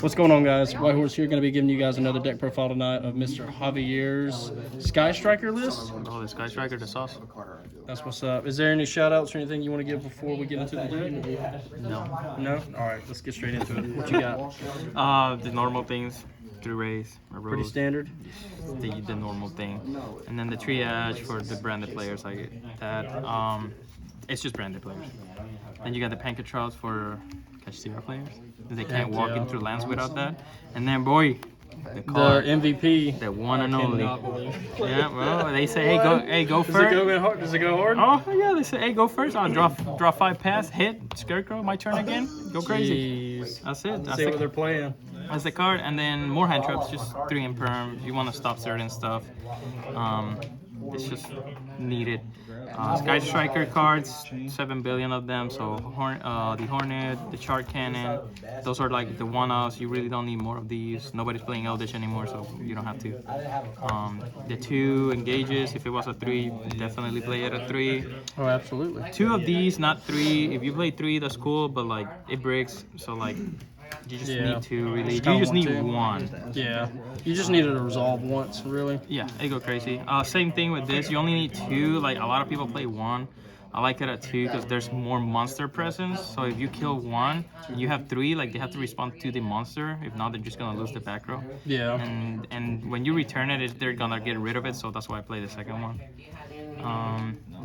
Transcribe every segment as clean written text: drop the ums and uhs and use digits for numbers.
What's going on, guys? White Horse here, going to be giving you guys another deck profile tonight of Mr. Javier's Sky Striker list. Oh, the Sky Striker, the sauce? That's what's up. Is there any shout outs or anything you want to give before we get into the deck? No. No? All right, let's get straight into it. What you got? The normal things, 3 rays, a rose. Pretty standard? The normal thing. And then the triage for the branded players like that. It's just branded players. Then you got the Pancatrols for catch zero players. They can't walk into lands without that. And then, boy, the card. The MVP. The one and only. Yeah, well, they say, hey, go first. Does it go hard? Oh, yeah, they say, hey, go first. I'll draw 5 pass, hit, Scarecrow, my turn again. Go crazy. Jeez. That's it. That's See what they're playing. That's the card. And then more hand traps, just 3 imperm. You want to stop certain stuff. It's just needed. Sky Striker cards, 7 billion of them. So the Hornet, the Chart Cannon, those are like the one-offs. You really don't need more of these. Nobody's playing Eldritch anymore, so you don't have to. The 2 engages. If it was a 3, definitely play it at 3. Oh, absolutely. 2 of these, not 3. If you play 3, that's cool, but like it breaks. So like. You just need to really. You just need one. Yeah. You just needed to resolve once, really. Yeah, it go crazy. Same thing with this. You only need 2. Like a lot of people play 1. I like it at 2 because there's more monster presence. So if you kill 1, you have 3. Like they have to respond to the monster. If not, they're just gonna lose the back row. Yeah. And when you return it, they're gonna get rid of it. So that's why I play the second one.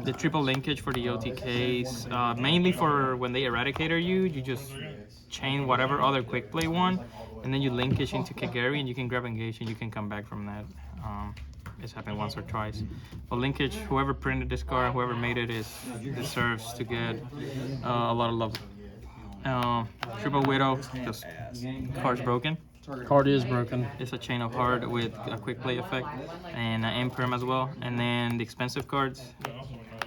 The triple linkage for the OTKs, mainly for when they eradicator you. You just chain whatever other quick play one, and then you linkage into Kagari, and you can grab engage, and you can come back from that. It's happened once or twice. But linkage, whoever printed this card, whoever made it, deserves to get a lot of love. Triple Widow, because card's broken. Card is broken. It's a Chain of Heart with a quick play effect and an Imperm as well. And then the expensive cards,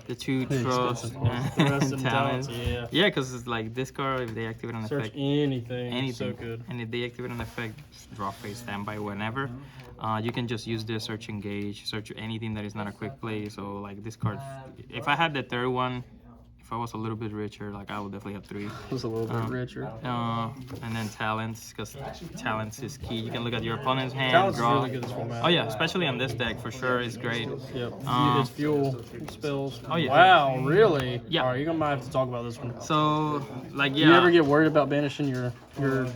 the 2 Trust and Talent. Yeah, because it's like this card, if they activate an effect. Search anything. So good. And if they activate an effect, draw phase, standby, whenever. You can just use this, search engage, search anything that is not a quick play. So like this card, if I had the 3rd one, if I was a little bit richer, like I would definitely have 3. Just a little bit richer. And then talents, because talents is key. You can look at your opponent's hand, Talents draw. is really good this format. Oh yeah, especially on this deck for sure, it's great. Yep. It's fuel spells. Oh yeah. Wow, really? Yeah. All right, you're gonna have to talk about this one. So like yeah. Do you ever get worried about banishing your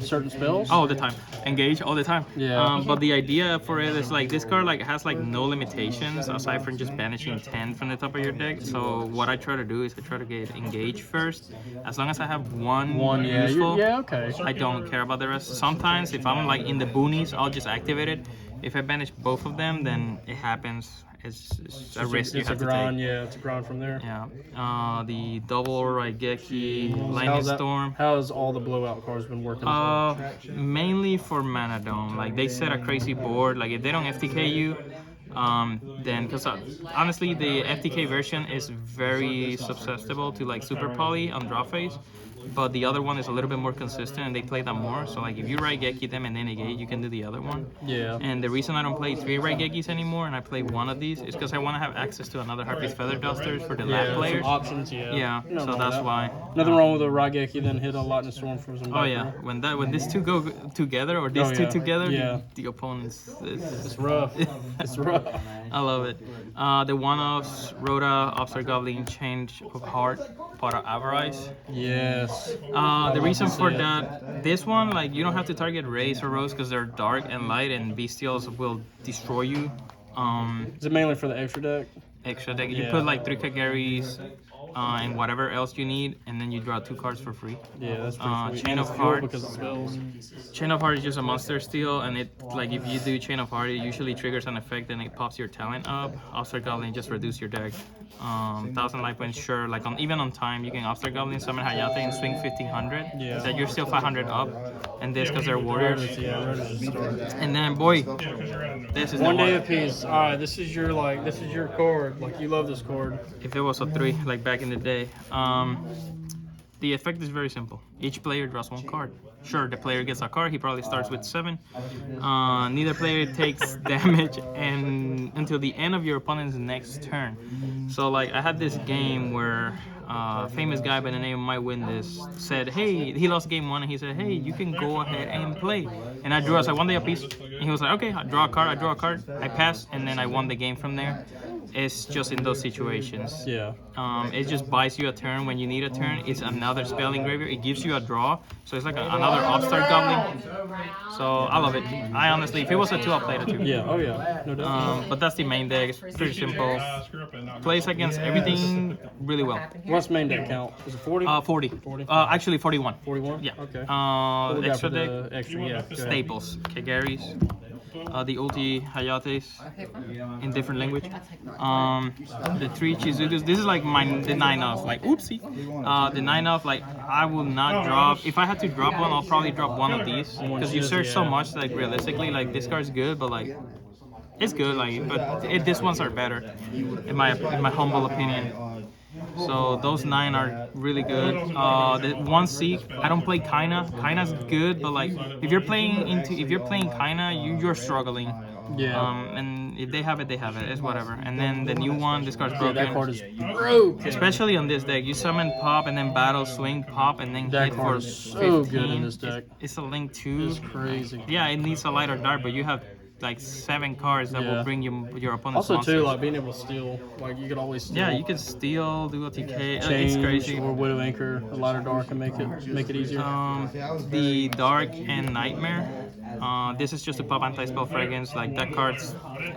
certain spells? All the time. Engage all the time. Yeah. But the idea for it is like this card like has like no limitations aside from just banishing 10 from the top of your deck. So what I try to do is I try to get engage first. As long as I have one useful, okay. I don't care about the rest. Sometimes if I'm like in the boonies, I'll just activate it. If I banish both of them, then it happens. It's a risk you have to take. Yeah, it's a grind from there. Yeah. The double Raigeki, Lightning Storm. How has all the blowout cards been working? Mainly for Mana Dome. Like they set a crazy board. Like if they don't FTK you, then because honestly the FTK version is very susceptible to like super poly on draw phase. But the other one is a little bit more consistent and they play that more. So like if you Raigeki them and then negate, you can do the other one. Yeah. And the reason I don't play 3 Raigekis anymore and I play 1 of these is because I want to have access to another Harpy's Feather Dusters for the lab players. Options, yeah. Yeah, so that's why. Nothing wrong with a Raigeki then hit a Lightning Storm from some Oh yeah, when these 2 go together or these 2 together, the opponents. It's rough. It's rough. I love it. The one-offs, Rhoda, Obster Goblin, Change of Heart, Para Avarice. Yes. The reason for that, this one, like you don't have to target Rays or Rose because they're dark and light and Bestials will destroy you. Is it mainly for the extra deck? Extra deck. You put like 3 Kagaris and whatever else you need, and then you draw 2 cards for free. Yeah, that's pretty sweet. Chain of Heart. Because it spells. Chain of Heart is just a monster steal, and it like if you do Chain of Heart, it usually triggers an effect and it pops your talent up. Obster Goblin just reduce your deck. 1000 life points, sure. Like even on time, you can Obster Goblin, summon Hayate, and swing 1500. Yeah. That you're still 500 up, and this because they're warriors. And then boy, this is one day apiece. All right, this is your card. Like you love this card. If it was a 3, like back in the day. The effect is very simple. Each player draws 1 card. Sure, the player gets a card. He probably starts with 7. Neither player takes damage and until the end of your opponent's next turn. So like I had this game where famous guy by the name of Might Win This said, hey, he lost game 1 and he said, hey, you can go ahead and play. And I drew us like 1 day apiece. And he was like, okay, I draw a card, I pass, and then I won the game from there. It's just in those situations. Yeah. It just buys you a turn when you need a turn. It's another spell engraver. It gives you a draw. So it's like another upstart goblin. So I love it. I honestly, if it was a 2, I'll play the 2. Yeah. Oh yeah. No doubt. But that's the main deck. It's pretty simple. Plays against everything really well. What's main deck count? Is it 40? 40. 40. Actually 41. 41. Yeah. Okay. What we got Extra for deck. the extra. Yeah. Go ahead. Staples. Kagaris. The ulti Hayates in different language. The 3 Chizudus. This is like the 9 of like oopsie. The 9 of like I will not drop. If I had to drop one, I'll probably drop one of these because you search so much. Like realistically, like this card's good, but like it's good. Like but these ones are better in my humble opinion. So those 9 are really good. The 1 Seek, I don't play Kaina. Kaina's good, but like if you're playing Kaina, you're struggling. Yeah. And if they have it, they have it. It's whatever. And then the new one, this card's broken. That card is broken. Especially on this deck, you summon pop and then battle, swing, pop, and then That hit for card is so good in this deck. It's a link 2. It's crazy. Yeah, it needs a light or dark, but you have like 7 cards that will bring your opponent's Also monsters. too, like being able to steal, like you could always steal. Yeah, you can steal, do a TK. It's Change crazy. or Widow Anchor, a lighter dark, and make it easier. The Dark and Nightmare. This is just a pop anti-spell fragrance. Like that card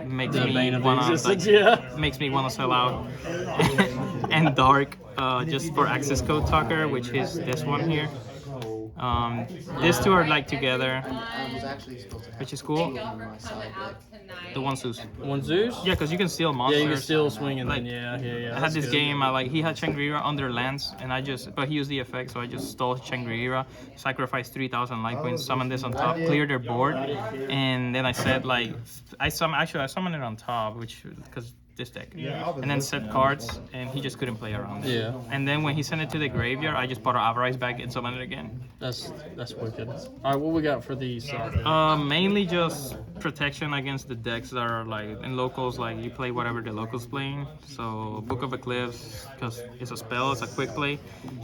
makes The me bane of wanna existence, like, yeah. makes me wanna sell out. And Dark, just for access code talker, which is this one here. These 2 are like together, which is cool. The 1 Zeus. 1 Zeus? Yeah, because you can steal monsters. Yeah, you can still swing and Like, then yeah. I had this game, he had Shangri-La under lands, and but he used the effect, so I just stole Shangri-La, sacrificed 3,000 life points, summoned this on top, cleared their board, and then I said like, I summoned it on top, because this deck, and then set cards, and he just couldn't play around it. Yeah. And then when he sent it to the graveyard, I just bought an Avarice back and summoned it again. That's wicked. All right, what we got for these? Mainly just protection against the decks that are like in locals, like you play whatever the locals playing. So Book of Eclipse, because it's a spell, it's a quick play.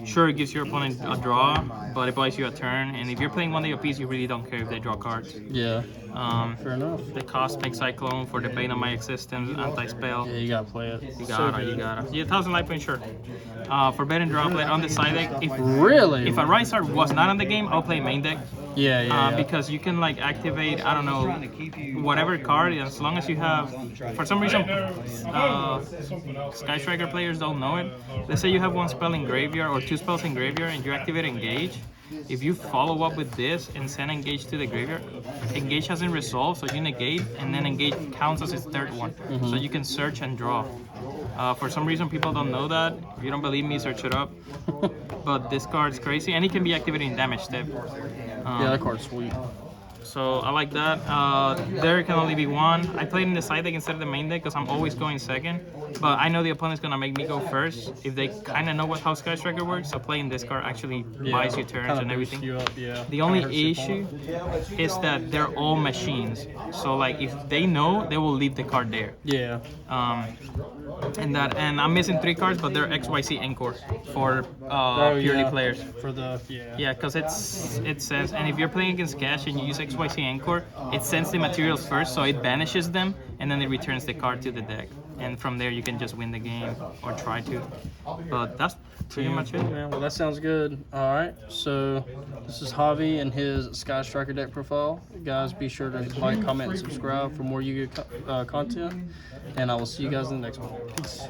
Sure, it gives your opponent a draw, but it buys you a turn. And if you're playing 1 day apiece, you really don't care if they draw cards. Yeah. Fair enough. The Cosmic Cyclone for the Bane of My Existence, anti-spell. Yeah, you gotta play it. You gotta. Yeah, 1,000 life points, sure. Forbidden Droplet on the side deck. Really? If a Rise Art was not on the game, I'll play main deck. Yeah. Because you can like activate, I don't know, whatever card, as long as you have, for some reason, Sky Striker players don't know it. Let's say you have 1 spell in graveyard or 2 spells in graveyard and you activate Engage. If you follow up with this and send Engage to the graveyard, Engage hasn't resolved, so you negate, and then Engage counts as its 3rd one. So you can search and draw. For some reason, people don't know that. If you don't believe me, search it up. But this card's crazy, and it can be activated in damage step. Yeah, that card's sweet. So I like that. There can only be 1. I played in the side deck instead of the main deck because I'm always going second. But I know the opponent's gonna make me go first if they kind of know how Sky Striker works. So playing this card actually buys you turns and everything. You up, yeah. The only issue is that they're all machines. So like if they know, they will leave the card there. Yeah. And I'm missing 3 cards, but they're XYZ Encore for purely players. For the Yeah, because it says, and if you're playing against Cash and you use XYZ Encore, it sends the materials first, so it banishes them, and then it returns the card to the deck. And from there, you can just win the game, or try to. But that's pretty much it. Yeah, well, that sounds good. All right, so this is Javi and his Sky Striker deck profile. Guys, be sure to like, comment, and subscribe for more YGO content. And I will see you guys in the next one. Peace.